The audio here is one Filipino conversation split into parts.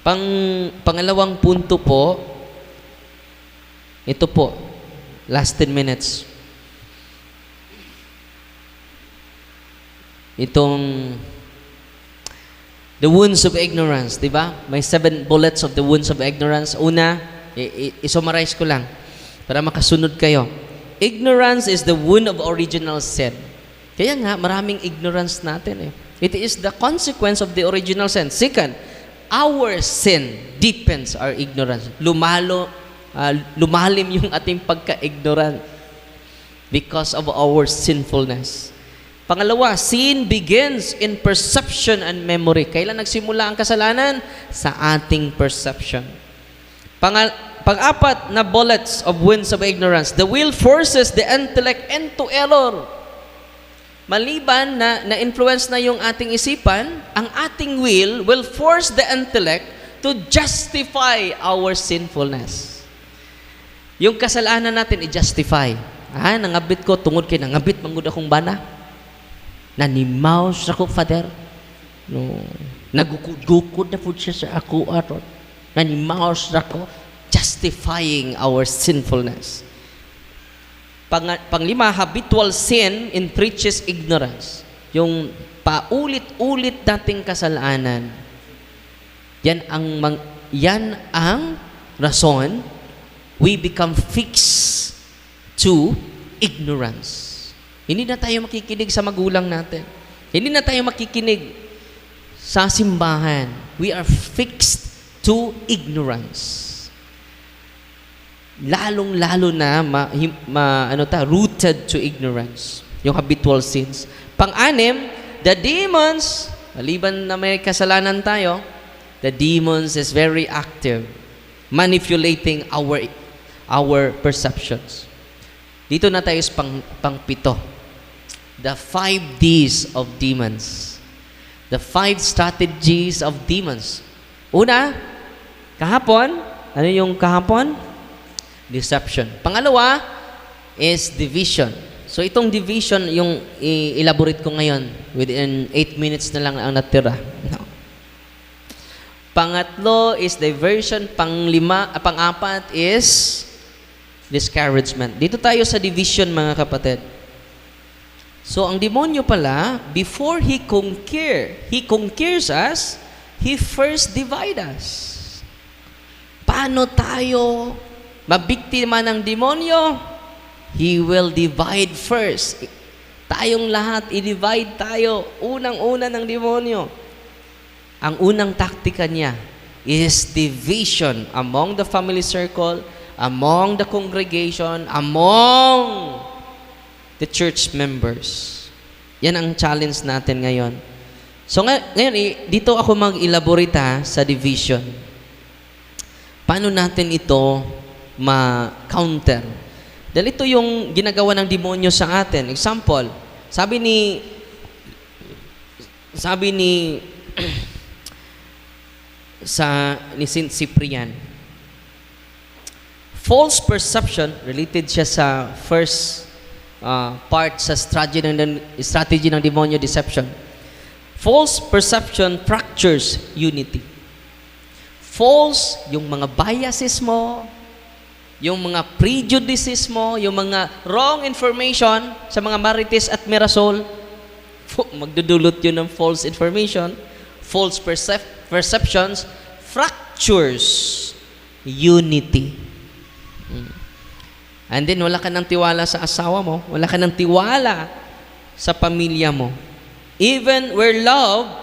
Pangalawang punto po, ito po, last 10 minutes. Itong the wounds of ignorance, di ba? May 7 bullets of the wounds of ignorance. Una, i-summarize ko lang para makasunod kayo. Ignorance is the wound of original sin. Kaya nga, maraming ignorance natin eh. It is the consequence of the original sin. Second, our sin deepens our ignorance. Lumalim yung ating pagka-ignorant because of our sinfulness. Pangalawa, sin begins in perception and memory. Kailan nagsimula ang kasalanan? Sa ating perception. Pang-apat na bullets of wounds of ignorance. The will forces the intellect into error. Maliban na na-influence na yung ating isipan, ang ating will force the intellect to justify our sinfulness. Yung kasalanan natin i-justify. Nangabit ko, tungod kay nangabit, manggod akong bana. Nanimaw sa ako, Father. No. Nagukod-gukod na po siya sa ako aron. Nanimaw sa ako, justifying our sinfulness. Panglima, habitual sin enriches ignorance. Yung paulit-ulit dating kasalanan. Yan ang rason we become fixed to ignorance. Hindi na tayo makikinig sa magulang natin. Hindi na tayo makikinig sa simbahan. We are fixed to ignorance. Lalong-lalo na rooted to ignorance. Yung habitual sins. Pang-anim, the demons, maliban na may kasalanan tayo, the demons is very active, manipulating our perceptions. Dito na tayo sa pang-pito. The 5 Ds of demons. The 5 strategies of demons. Una, kahapon. Ano yung kahapon? Deception. Pangalawa is division. So itong division yung i-elaborate ko ngayon. Within 8 minutes na lang ang natira. No. Pangatlo is diversion. Pang-apat is discouragement. Dito tayo sa division, mga kapatid. So, ang demonyo pala, before he conquers us, he first divide us. Paano tayo mabiktima ng demonyo? He will divide first. Tayong lahat, i-divide tayo. Unang-una ng demonyo. Ang unang taktika niya is division among the family circle, among the congregation, among the church members. Yan ang challenge natin ngayon. So ngayon, dito ako mag-elaborate sa division. Paano natin ito ma-counter? Dahil ito yung ginagawa ng demonyo sa atin. Example, sabi ni Saint Cyprian, false perception, related siya sa first part sa strategy ng demonyo, deception. False perception fractures unity. False, yung mga biases mo, yung mga prejudices mo, yung mga wrong information sa mga Marites at Mirasol, magdudulot yun ng false information. False perceptions fractures unity. And then, wala ka ng tiwala sa asawa mo. Wala ka ng tiwala sa pamilya mo. Even where love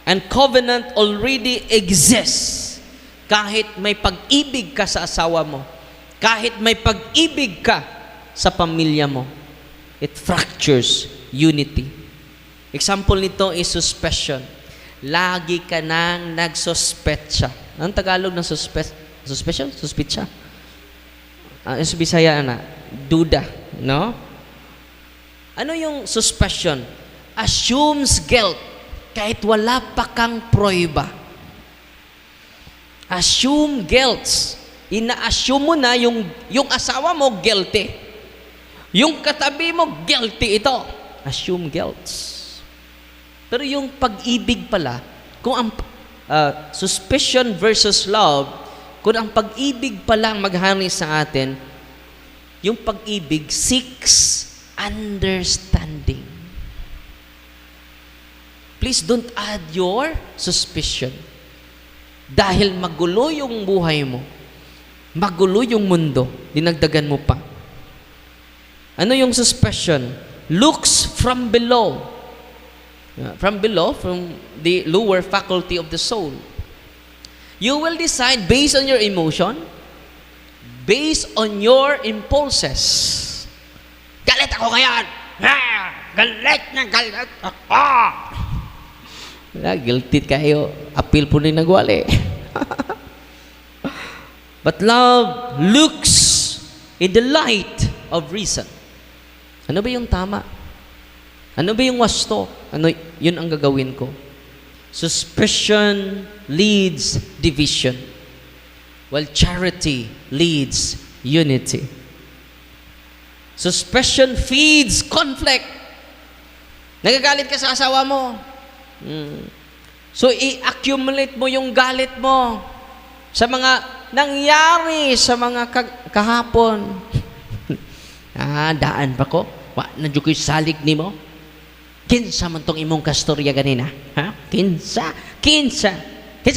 and covenant already exists, kahit may pag-ibig ka sa asawa mo, kahit may pag-ibig ka sa pamilya mo, it fractures unity. Example nito is suspicion. Lagi ka nang nagsuspetsa. Anong Tagalog ng suspicion? Suspitsa? Sa Bisaya na, duda, no? Ano yung suspicion? Assumes guilt kahit wala pa kang pruweba. Assume guilt. Ina-assume mo na yung asawa mo guilty. Yung katabi mo guilty ito. Assume guilt. Pero yung pag-ibig pala, kung suspicion versus love, kung ang pag-ibig pa lang maghari sa atin, yung pag-ibig seeks understanding. Please don't add your suspicion. Dahil magulo yung buhay mo, magulo yung mundo, dinagdagan mo pa. Ano yung suspicion? Looks from below. From below, from the lower faculty of the soul. You will decide based on your emotion, based on your impulses. Galit ako ngayon! Galit na galit ako! Guilty kayo. Appeal po na yung nagwali. But love looks in the light of reason. Ano ba yung tama? Ano ba yung wasto? Ano, yun ang gagawin ko. Suspicion leads division, while charity leads unity. Suspicion feeds conflict. Nagagalit ka sa asawa mo. So, i-accumulate mo yung galit mo sa mga nangyari sa mga kahapon. Daan pa ko. Nandiyo ko'y salig ni mo. Kinsa man tong imong kastorya ganina? Ha? Kinsa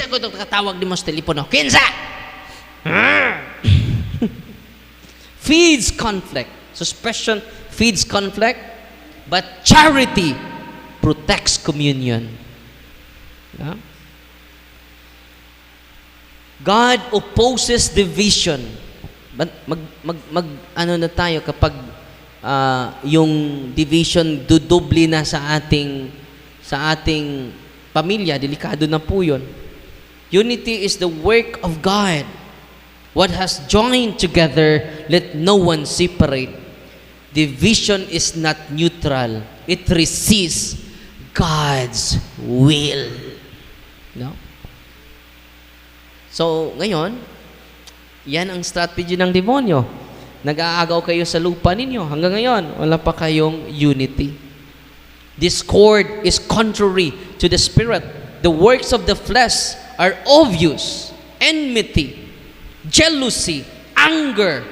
ko itong katawag ni mo sa telepono. Kinsa! Feeds conflict. Suspicion feeds conflict, but charity protects communion. Yeah? God opposes division. Ano na tayo kapag yung division dudubli na sa ating pamilya, delikado na po yun. Unity is the work of God. What has joined together, let no one separate. Division is not neutral. It resists God's will. No? So, ngayon, yan ang strategy ng demonyo. Nag-aagaw kayo sa lupa ninyo. Hanggang ngayon, wala pa kayong unity. Discord is contrary to the Spirit. The works of the flesh are obvious. Enmity, jealousy, anger,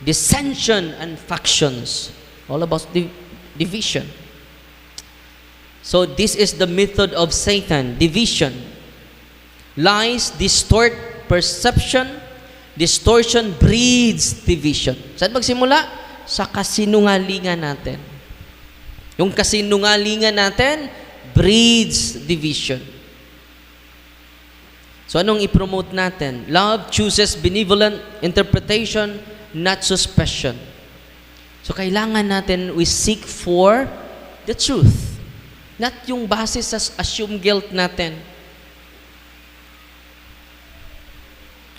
dissension, and factions. All about division. So this is the method of Satan, division. Lies distort perception. Distortion breeds division. Saan magsimula? Sa kasinungalingan natin. Yung kasinungalingan natin breeds division. So anong i-promote natin? Love chooses benevolent interpretation, not suspicion. So kailangan natin we seek for the truth. Not yung base sa assume guilt natin.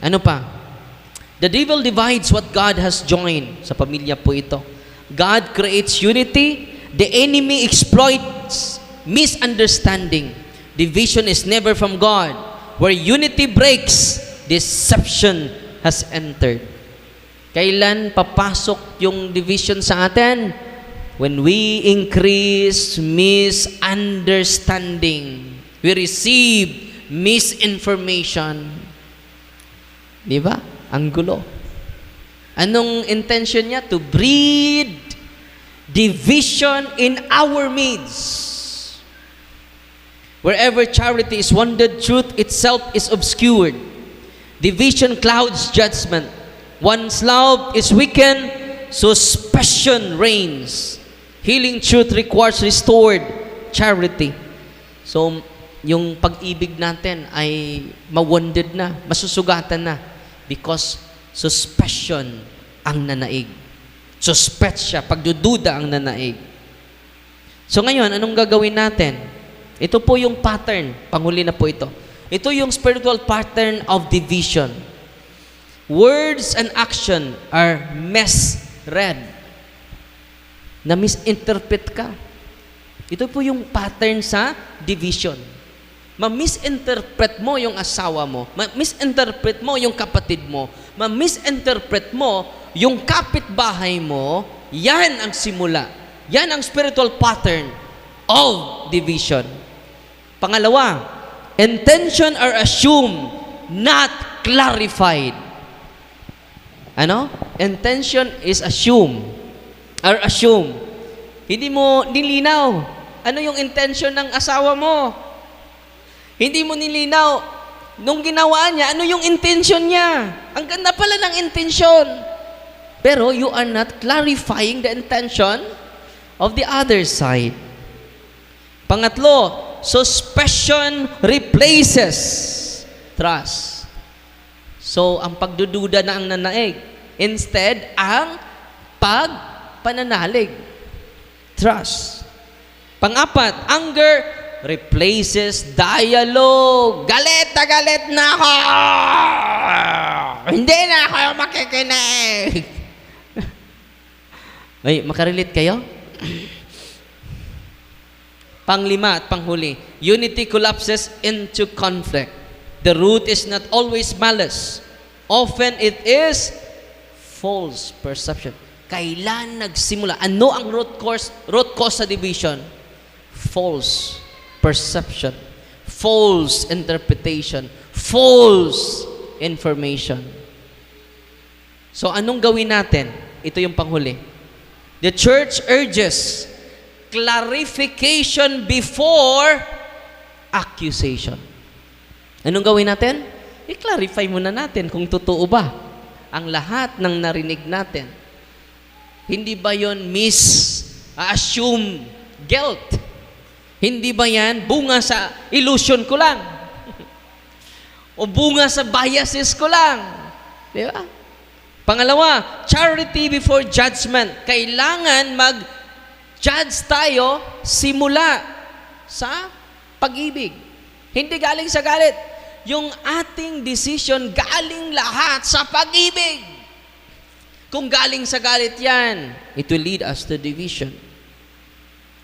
Ano pa? The devil divides what God has joined. Sa pamilya po ito. God creates unity. The enemy exploits misunderstanding. Division is never from God. Where unity breaks, deception has entered. Kailan papasok yung division sa atin? When we increase misunderstanding. We receive misinformation. Di ba? Ang gulo. Anong intention niya? To breed division in our midst. Wherever charity is wounded, truth itself is obscured. Division clouds judgment. One's love is weakened, suspicion reigns. Healing truth requires restored charity. So, yung pag-ibig natin ay ma-wounded na, masusugatan na. Because suspicion ang nanaig. Suspect siya, pagdududa ang nanaig. So ngayon, anong gagawin natin? Ito po yung pattern, panghuli na po ito. Ito yung spiritual pattern of division. Words and action are misread. Na misinterpret ka. Ito po yung pattern sa division. Ma-misinterpret mo yung asawa mo, ma-misinterpret mo yung kapatid mo, ma-misinterpret mo yung kapitbahay mo, yan ang simula. Yan ang spiritual pattern of division. Pangalawa, Intention are assumed, not clarified. Ano? Intention is assumed. Or assume. Hindi mo nilinaw. Ano yung intention ng asawa mo? Hindi mo nilinaw. Nung ginawa niya, ano yung intention niya? Ang ganda pala ng intention. Pero you are not clarifying the intention of the other side. Pangatlo, suspicion replaces trust. So, ang pagdududa na ang nanaig. Instead, ang pananalig. Trust. Pang-apat, anger replaces dialogue. Galit na ako! Hindi na ako makikinig! Ay, makarelate kayo? Panglima at panghuli, unity collapses into conflict. The root is not always malice. Often it is false perception. Kailan nagsimula? Ano ang root cause sa division? False perception. False interpretation. False information. So anong gawin natin? Ito yung panghuli. The church urges clarification before accusation. Anong gawin natin? I-clarify muna natin kung totoo ba ang lahat ng narinig natin. Hindi ba yon assume guilt? Hindi ba yan bunga sa illusion ko lang? O bunga sa biases ko lang? Di ba? Pangalawa, charity before judgment. Kailangan mag-judge tayo simula sa pag-ibig. Hindi galing sa galit. Yung ating decision galing lahat sa pag-ibig. Kung galing sa galit yan, it will lead us to division.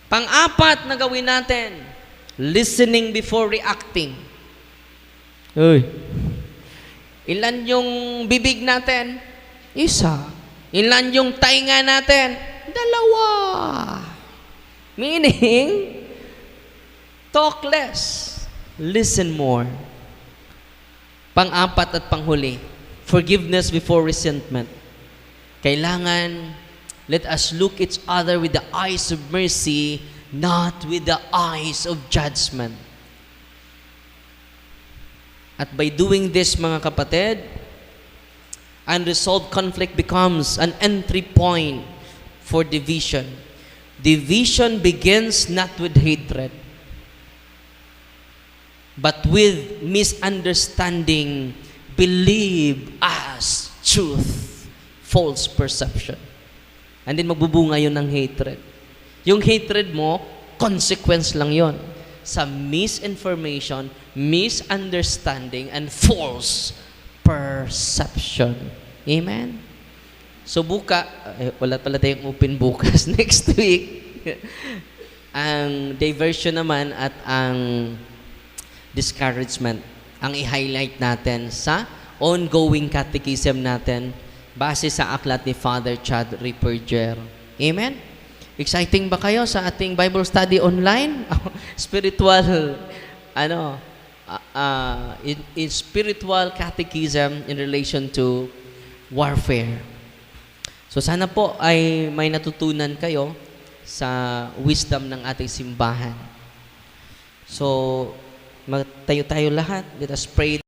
Pang-apat na gawin natin, listening before reacting. Uy. Ilan yung bibig natin? Isa. Ilan yung tainga natin? Dalawa. Meaning, talk less, listen more. Pang-apat at panghuli, forgiveness before resentment. Kailangan, let us look each other with the eyes of mercy, not with the eyes of judgment. At by doing this, mga kapatid, unresolved conflict becomes an entry point for division. Division begins not with hatred, but with misunderstanding, believe as truth, false perception. And then magbubunga yun ng hatred. Yung hatred mo, consequence lang yon sa misinformation, misunderstanding, and false perception. Amen? So wala pala tayong open bukas next week. Ang diversion naman at ang discouragement ang i-highlight natin sa ongoing catechism natin base sa aklat ni Father Chad Ripperger. Amen? Exciting ba kayo sa ating Bible study online? Spiritual, in spiritual catechism in relation to warfare. So sana po ay may natutunan kayo sa wisdom ng ating simbahan. So, magtayo tayo lahat. Let us pray.